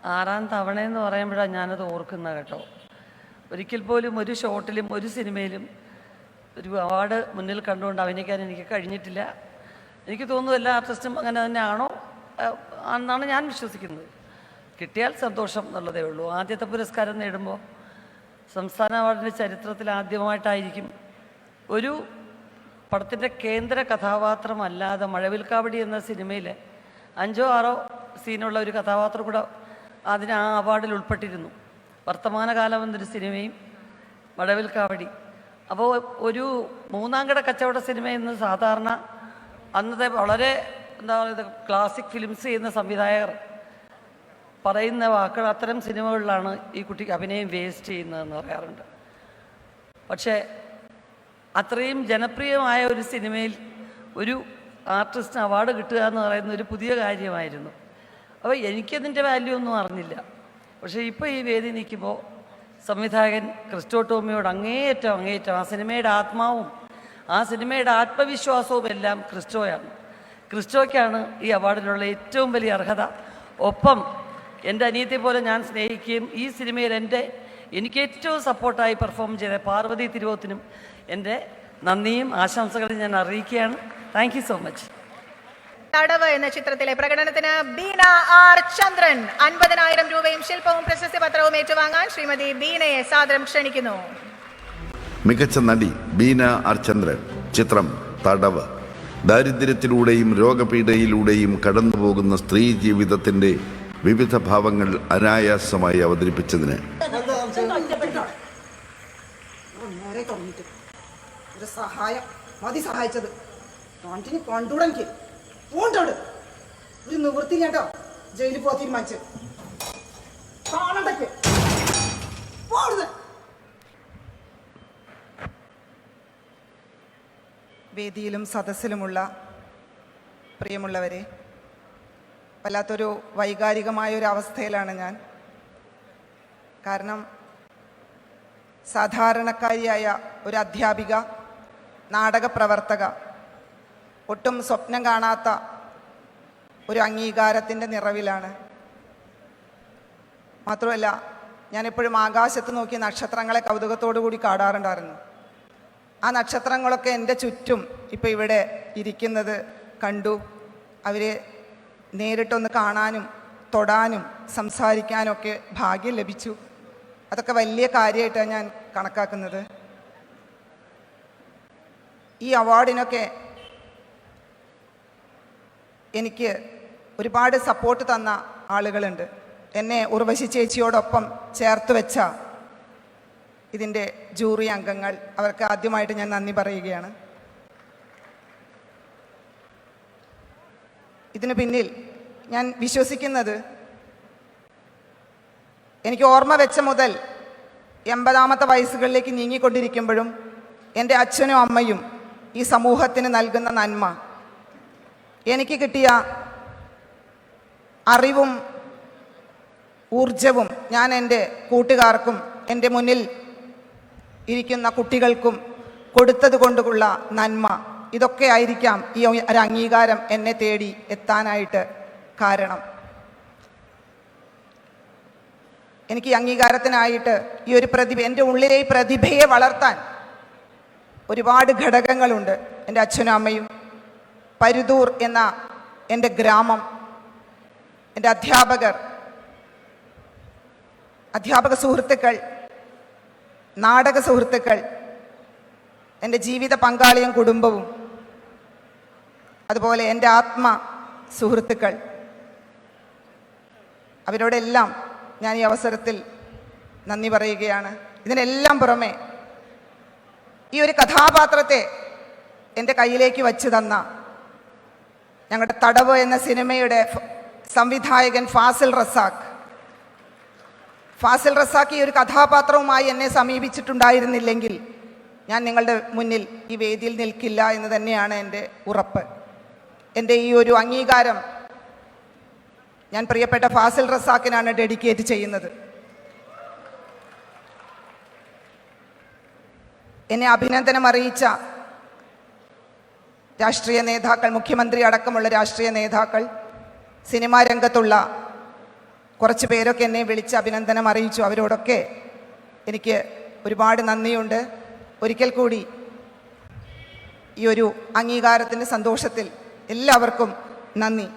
6ാം തവണയെന്ന് പറയുമ്പോഴാണ് ഞാനത് ഓർക്കുന്നത് കേട്ടോ. ഒരിക്കൽ പോലും ഒരു ഷോട്ടിലും ഒരു സിനിമയിലും ഒരു അവാർഡ് മുന്നിൽ കണ്ടുകൊണ്ട് അഭിനയിക്കാൻ എനിക്ക് കഴിഞ്ഞിട്ടില്ല. എനിക്ക് തോന്നുന്നു എല്ലാ ആർട്ടിസ്റ്റും അങ്ങനെ തന്നെയാണോ എന്നാണ് ഞാൻ വിശ്വസിക്കുന്നത്. കിട്ടിയാൽ സന്തോഷം എന്നുള്ളതേ ഉള്ളൂ. ആദ്യത്തെ പുരസ്കാരം നേടുമ്പോൾ സംസ്ഥാന അവാർഡിൻ്റെ ചരിത്രത്തിൽ ആദ്യമായിട്ടായിരിക്കും ഒരു പടത്തിൻ്റെ കേന്ദ്ര കഥാപാത്രമല്ലാതെ മഴവിൽക്കാവടി എന്ന സിനിമയിൽ 5ഓ 6ഓ സീനുള്ള ഒരു കഥാപാത്രം കൂടെ അതിന് ആ അവാർഡിൽ ഉൾപ്പെട്ടിരുന്നു. വർത്തമാനകാലം എന്നൊരു സിനിമയും മഴവിൽക്കാവടി. അപ്പോൾ ഒരു മൂന്നാംകിട കച്ചവട സിനിമ എന്ന് സാധാരണ അന്നത്തെ വളരെ എന്താ പറയുക ക്ലാസിക് ഫിലിംസ് ചെയ്യുന്ന സംവിധായകർ പറയുന്ന വാക്കുകൾ അത്തരം സിനിമകളിലാണ് ഈ കുട്ടിക്ക് അഭിനയം വേസ്റ്റ് ചെയ്യുന്നതെന്ന് പറയാറുണ്ട്. പക്ഷേ അത്രയും ജനപ്രിയമായ ഒരു സിനിമയിൽ ഒരു ആർട്ടിസ്റ്റിന് അവാർഡ് കിട്ടുക എന്ന് പറയുന്ന ഒരു പുതിയ കാര്യമായിരുന്നു. അപ്പോൾ എനിക്കതിൻ്റെ വാല്യൂ ഒന്നും അറിഞ്ഞില്ല. പക്ഷേ ഇപ്പോൾ ഈ വേദി നിൽക്കുമ്പോൾ സംവിധായകൻ ക്രിസ്റ്റോ ടോമിയോട് അങ്ങേയറ്റം ആ സിനിമയുടെ ആത്മാവും ആ സിനിമയുടെ ആത്മവിശ്വാസവും എല്ലാം ക്രിസ്റ്റോയാണ്. ക്രിസ്റ്റോയ്ക്കാണ് ഈ അവാർഡിനുള്ള ഏറ്റവും വലിയ അർഹത. ഒപ്പം എൻ്റെ അനിയത്തെ പോലെ ഞാൻ സ്നേഹിക്കുകയും ഈ സിനിമയിൽ എനിക്ക് ഏറ്റവും സപ്പോർട്ടായി പെർഫോം ചെയ്ത പാർവതി തിരുവോത്തിനും എൻ്റെ നന്ദിയും ആശംസകളും ഞാൻ അറിയിക്കുകയാണ്. Thank you so much. തടവ് എന്ന ചിത്രത്തിലെ പ്രകടനത്തിന് ബീന ആർ ചന്ദ്രൻ 50,000 രൂപയും ശില്പവും പ്രശസ്തി പത്രവും ഏറ്റുവാങ്ങാൻ ശ്രീമതി ബീനയെ സാദരം ക്ഷണിക്കുന്നു. മികച്ച നടി ബീന ആർ ചന്ദ്രൻ. ചിത്രം തടവ്. ദാരിദ്ര്യത്തിലൂടെയും രോഗപീഠയിലൂടെയും കടന്നുപോകുന്ന സ്ത്രീ ജീവിതത്തിന്റെ വിവിധ ഭാവങ്ങൾ അനായാസമായി അവതരിപ്പിച്ചതിന് ഒരു സഹായം മതി സഹായിച്ചത് കണ്ടുടങ്ങി പോണ്ടോട് ഒരു നിവൃത്തി കേട്ടോ ജയിലിൽ പോകാൻ തീരുമാനിച്ചു കാണണ്ടൊക്കെ വേദിയിലും സദസ്സിലുമുള്ള പ്രിയമുള്ളവരെ, വല്ലാത്തൊരു വൈകാരികമായൊരു അവസ്ഥയിലാണ് ഞാൻ. കാരണം സാധാരണക്കാരിയായ ഒരു അധ്യാപിക, നാടകപ്രവർത്തക, ഒട്ടും സ്വപ്നം കാണാത്ത ഒരു അംഗീകാരത്തിൻ്റെ നിറവിലാണ്. മാത്രമല്ല, ഞാനെപ്പോഴും ആകാശത്ത് നോക്കി നക്ഷത്രങ്ങളെ കൗതുകത്തോടു കൂടി കാണാറുണ്ടായിരുന്നു. ആ നക്ഷത്രങ്ങളൊക്കെ എൻ്റെ ചുറ്റും ഇപ്പോൾ ഇവിടെ ഇരിക്കുന്നത് കണ്ടു. അവരെ നേരിട്ടൊന്ന് കാണാനും തൊടാനും സംസാരിക്കാനൊക്കെ ഭാഗ്യം ലഭിച്ചു. അതൊക്കെ വലിയ കാര്യമായിട്ടാണ് ഞാൻ കണക്കാക്കുന്നത്. ഈ അവാർഡിനൊക്കെ എനിക്ക് ഒരുപാട് സപ്പോർട്ട് തന്ന ആളുകളുണ്ട്. എന്നെ ഉർവശി ചേച്ചിയോടൊപ്പം ചേർത്ത് വെച്ച ഇതിൻ്റെ ജൂറി അംഗങ്ങൾ, അവർക്ക് ആദ്യമായിട്ട് ഞാൻ നന്ദി പറയുകയാണ്. ഇതിനു പിന്നിൽ ഞാൻ വിശ്വസിക്കുന്നത്, എനിക്ക് ഓർമ്മ വെച്ച മുതൽ 80ാമത്തെ വയസ്സുകളിലേക്ക് നീങ്ങിക്കൊണ്ടിരിക്കുമ്പോഴും എൻ്റെ അച്ഛനും അമ്മയും ഈ സമൂഹത്തിന് നൽകുന്ന നന്മ, എനിക്ക് കിട്ടിയ അറിവും ഊർജവും ഞാൻ എൻ്റെ കൂട്ടുകാർക്കും എൻ്റെ മുന്നിൽ ഇരിക്കുന്ന കുട്ടികൾക്കും കൊടുത്തത് കൊണ്ടുള്ള നന്മ, ഇതൊക്കെ ആയിരിക്കാം ഈ ഒരു അംഗീകാരം എന്നെ തേടി എത്താനായിട്ട് കാരണം. എനിക്ക് ഈ അംഗീകാരത്തിനായിട്ട് ഈ ഒരു എൻ്റെ ഉള്ളിലെ ഈ പ്രതിഭയെ വളർത്താൻ ഒരുപാട് ഘടകങ്ങളുണ്ട്. എൻ്റെ അച്ഛനും അമ്മയും, പരുതൂർ എന്ന എൻ്റെ ഗ്രാമം, എൻ്റെ അധ്യാപക സുഹൃത്തുക്കൾ, നാടക സുഹൃത്തുക്കൾ, എൻ്റെ ജീവിത പങ്കാളിയും കുടുംബവും, അതുപോലെ എൻ്റെ ആത്മ സുഹൃത്തുക്കൾ, അവരോടെല്ലാം ഞാൻ ഈ അവസരത്തിൽ നന്ദി പറയുകയാണ്. ഇതിനെല്ലാം പുറമെ ഈ ഒരു കഥാപാത്രത്തെ എൻ്റെ കയ്യിലേക്ക് വച്ചു തന്ന ഞങ്ങളുടെ തടവ് എന്ന സിനിമയുടെ സംവിധായകൻ ഫാസിൽ റസാഖ് ഈ ഒരു കഥാപാത്രവുമായി എന്നെ സമീപിച്ചിട്ടുണ്ടായിരുന്നില്ലെങ്കിൽ ഞാൻ നിങ്ങളുടെ മുന്നിൽ ഈ വേദിയിൽ നിൽക്കില്ല എന്ന് തന്നെയാണ് എൻ്റെ ഉറപ്പ്. എൻ്റെ ഈ ഒരു അംഗീകാരം ഞാൻ പ്രിയപ്പെട്ട ഫാസിൽ റസാഖിനാണ് ഡെഡിക്കേറ്റ് ചെയ്യുന്നത്. എന്നെ അഭിനന്ദനം അറിയിച്ച രാഷ്ട്രീയ നേതാക്കൾ, മുഖ്യമന്ത്രി അടക്കമുള്ള രാഷ്ട്രീയ നേതാക്കൾ, സിനിമാ രംഗത്തുള്ള കുറച്ച് പേരൊക്കെ എന്നെ വിളിച്ച് അഭിനന്ദനം അറിയിച്ചു. അവരോടൊക്കെ എനിക്ക് ഒരുപാട് നന്ദിയുണ്ട്. ഒരിക്കൽ കൂടി ഈ ഒരു അംഗീകാരത്തിൻ്റെ സന്തോഷത്തിൽ എല്ലാവർക്കും നന്ദി.